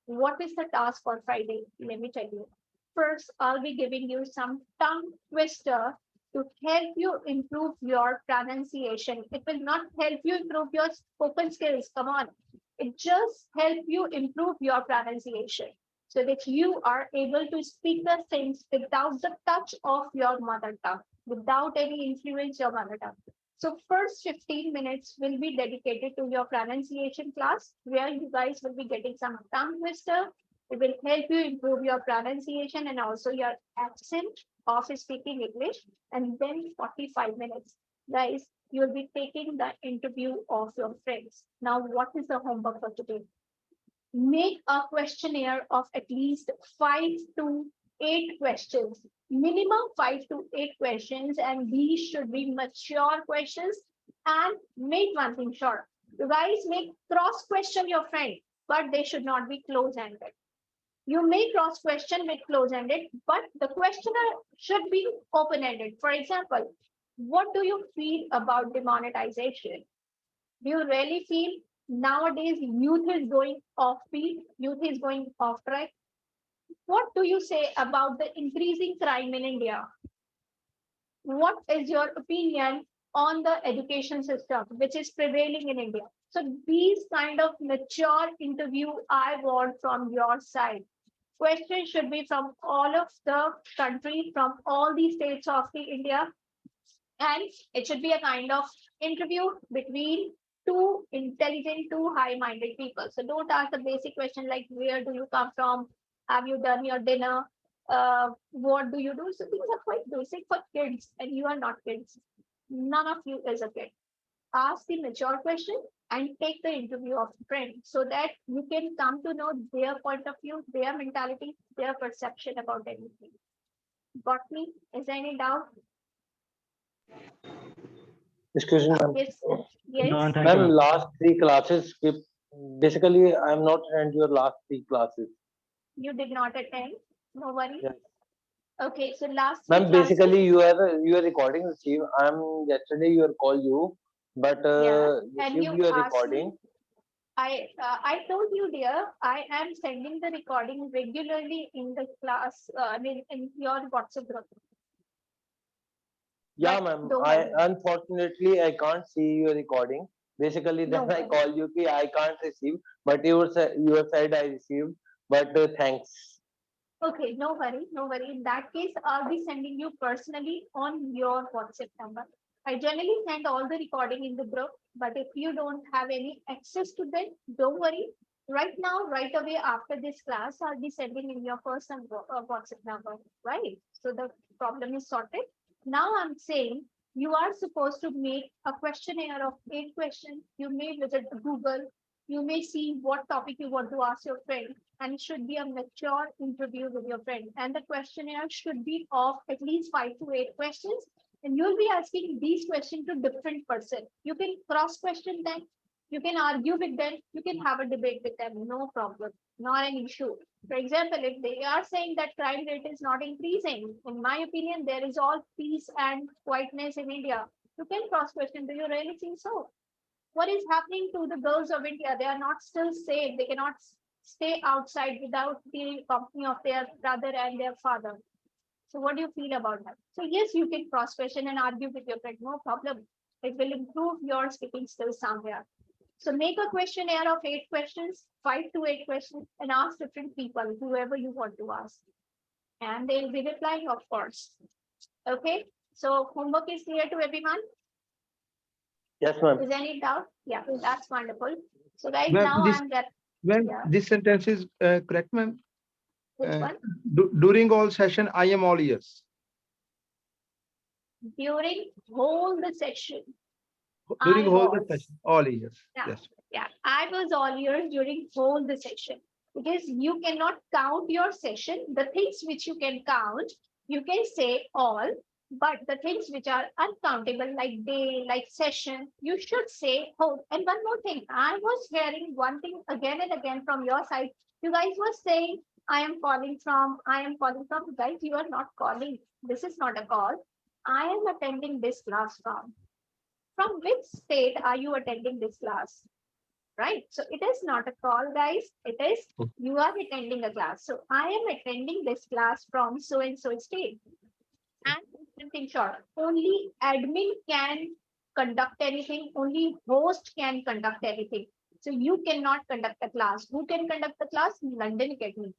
What is the task for Friday? Let me tell you. First, I'll be giving you some tongue twister to help you improve your pronunciation. It will not help you improve your spoken skills. Come on. It just help you improve your pronunciation so that you are able to speak the things without the touch of your mother tongue, without any influence of your mother tongue. So first 15 minutes will be dedicated to your pronunciation class, where you guys will be getting some tongue twister. It will help you improve your pronunciation and also your accent of speaking English. And then 45 minutes, guys, you will be taking the interview of your friends. Now, what is the homework for today? Make a questionnaire of at least 5 to 8 questions minimum 5 to 8 questions, and these should be mature questions. And make one thing sure, you guys may cross question your friend, but they should not be close-ended. You may cross question with close-ended, but the questioner should be open-ended. For example, what do you feel about demonetization? Do you really feel nowadays youth is going off beat, youth is going off track? What do you say about the increasing crime in India? What is your opinion on the education system which is prevailing in India? So these kind of mature interview I want from your side. Questions should be from all of the country, from all the states of the India, and it should be a kind of interview between two intelligent, two high-minded people. So don't ask the basic question like, where do you come from? Have you done your dinner? What do you do? So these are quite basic for kids, and you are not kids. None of you is a kid. Ask the mature question and take the interview of a friend so that you can come to know their point of view, their mentality, their perception about anything. Got me? Is there any doubt? Excuse me, ma'am. Yes. Yes. No, thank you, Ma'am, ma'am. last 3 classes, basically, I am not attend your last 3 classes. You did not attend. No worry. Yes. Okay, so last 3 Ma'am, classes. basically, your recording received. Yesterday you call you, but Yeah, and received you your asked recording. me. I told you, dear, I am sending the recording regularly in the class, in your WhatsApp group. Yeah, But ma'am. don't worry. Unfortunately I can't see your recording. Basically, No then I worry. call you. Ki I can't receive, but your side I received. But thanks. Okay, no worry, no worry. In that case, I'll be sending you personally on your WhatsApp number. I generally send all the recording in the group, but if you don't have any access to them, don't worry. Right now, right away after this class, I'll be sending in your personal WhatsApp number, right? So the problem is sorted. Now I'm saying you are supposed to make a questionnaire of 8 questions. You may visit Google. You may see what topic you want to ask your friend, and it should be a mature interview with your friend. And the questionnaire should be of at least 5 to 8 questions. And you'll be asking these questions to different person. You can cross question them. You can argue with them. You can have a debate with them. No problem. Not an issue. For example, if they are saying that crime rate is not increasing, in my opinion, there is all peace and quietness in India. You can cross question. Do you really think so? What is happening to the girls of India? They are not still safe. They cannot stay outside without the company of their brother and their father. So what do you feel about that? So yes, you can cross question and argue with your friend, no problem. It will improve your speaking skills somewhere. So make a questionnaire of 8 questions, 5 to 8 questions, and ask different people, whoever you want to ask. And they'll be replying, of course. Okay, so homework is clear to everyone? Yes, ma'am. Is there any doubt? Yeah, that's wonderful. So guys, Ma'am, now this I'm that. ma'am, Yeah. this sentence is correct, ma'am. Which one? During all session, I am all ears. During whole the session. During I whole the was. session, all ears. Yeah. Yes. Yeah, I was all ears during whole the session, because you cannot count your session. The things which you can count, you can say all, but the things which are uncountable, like day, like session, you should say whole. And one more thing, I was hearing one thing again and again from your side. You guys were saying, I am calling from. Guys, you are not calling. This is not a call. I am attending this class from. From which state are you attending this class? Right? So it is not a call, guys. It is you are attending a class. So I am attending this class from so and so state. And something short. Only admin can conduct anything. Only host can conduct anything. So you cannot conduct a class. Who can conduct the class? London Academy.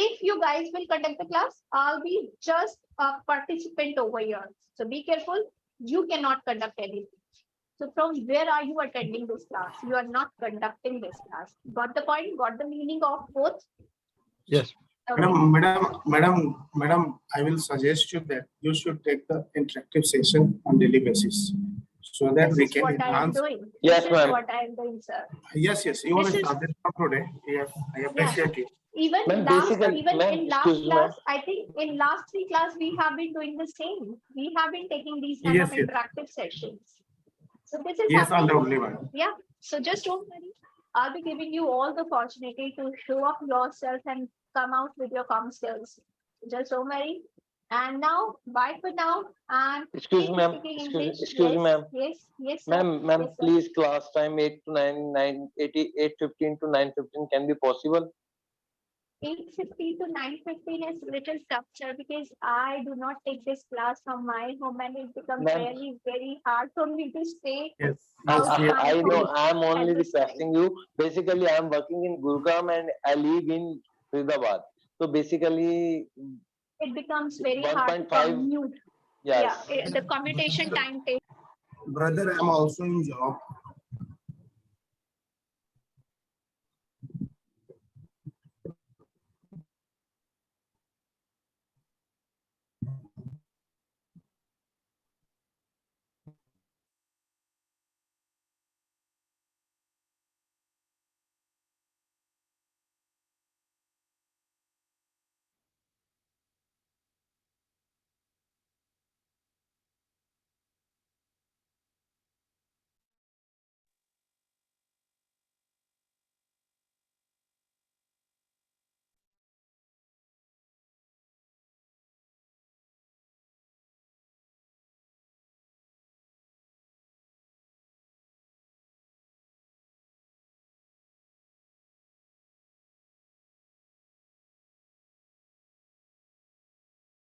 If you guys will conduct the class, I'll be just a participant over here. So be careful. You cannot conduct anything. So from where are you attending this class? You are not conducting this class. Got the point? Got the meaning of both? Yes. Okay. Madam, I will suggest you that you should take the interactive session on daily basis. so that This we is can what I am enhance. doing. Yes, This is ma'am. what I am doing, sir. Yes, yes, you This have is started from today. Yes, I appreciate it. even Ma'am, last, basically, even ma'am, in last excuse me, ma'am. class, I think in last 3 class we have been doing the same. We have been taking these kind Yes, of yes. interactive sessions. So this is Yes, happening. undoubtedly, madam. Yeah. So just don't worry. I'll be giving you all the opportunity to show up yourself and come out with your comm skills. Just don't worry. And now, bye for now. And Excuse keep me, ma'am. speaking Excuse English. me, ma'am. Yes, yes, sir. Ma'am, Yes, sir. please, class time 8 to 9, 8:15 to 9:15 can be possible? 8:50 to 9:15 is little tough, sir, because I do not take this class from my home and it becomes Ma'am. very, very hard for me to stay Yes, out yes, my I know, home I'm only at this time. requesting you. Basically, I'm working in Gurgaon and I live in Faridabad. So basically, It becomes very hard to 1.5, commute. yes. Yeah, the commutation time takes. brother, I'm also in job.